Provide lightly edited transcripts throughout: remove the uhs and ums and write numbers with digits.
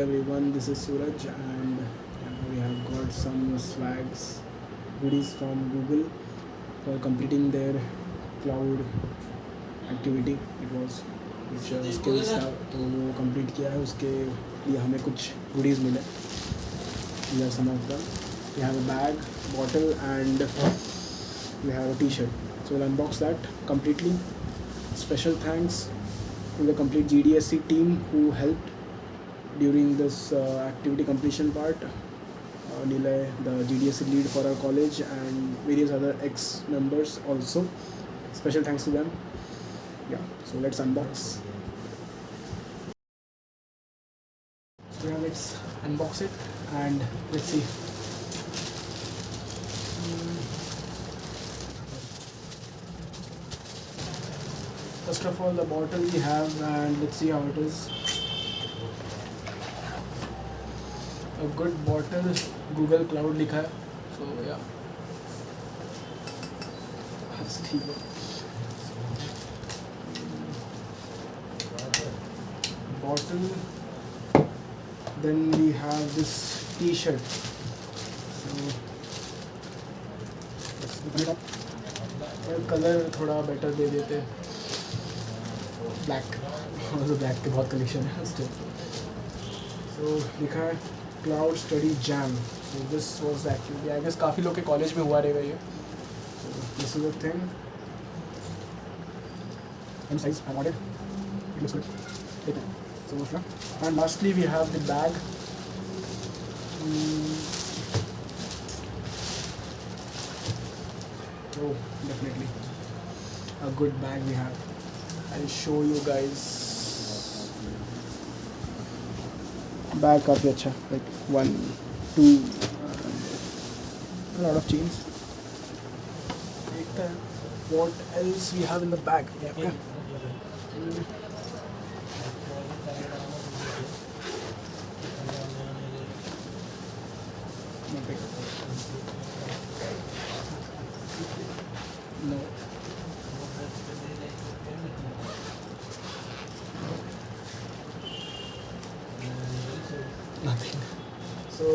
everyone, this is Suraj, and we have got some swags, goodies from Google for completing their cloud activity. It was कुछ skills था तो वो complete किया है, उसके लिए हमें कुछ goodies मिले. These are some of them. We have a bag, bottle, and we have a t-shirt. So we'll unbox that completely. Special thanks to the complete GDSC team who helped during this activity completion part. Nilay, the GDSC lead for our college, and various other ex-members also. Special thanks to them. Yeah, so let's unbox. So yeah, let's unbox it and let's see. First of all, the bottle we have, and let's see how it is. A good bottle, Google Cloud लिखा है. So yeah, that's ठीक है. Bottle. Then we have this t-shirt. So let's open it up. Colour थोड़ा better दे देते. Black, black के बहुत collection है still. So लिखा है cloud study jam. So this was actually I guess काफ़ी लोग के कॉलेज में हुआ रहेगा ये. This is the thing and size I wanted. It looks good. ठीक है. So and lastly we have the bag. Oh, definitely a good bag we have. I'll show you guys. Bag काफ़ी अच्छा, like 1, 2, a lot of chains. देखते हैं what else we have in the bag. Yeah. No. Nothing. So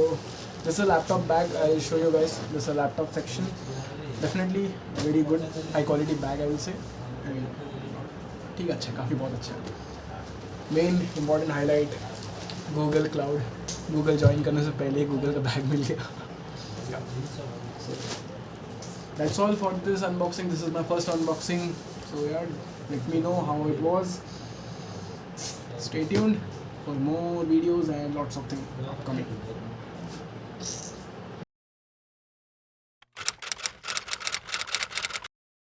this is a laptop bag. I'll show you guys. This is a laptop section. Definitely very good, high quality bag I will say. And ठीक है, अच्छा, काफ़ी बहुत अच्छा है. Main important highlight, Google Cloud. Google join करने से पहले Google का बैग मिल गया. So that's all for this unboxing. This is my first unboxing. So yeah, let me know how it was. Stay tuned for more videos and lots of things upcoming.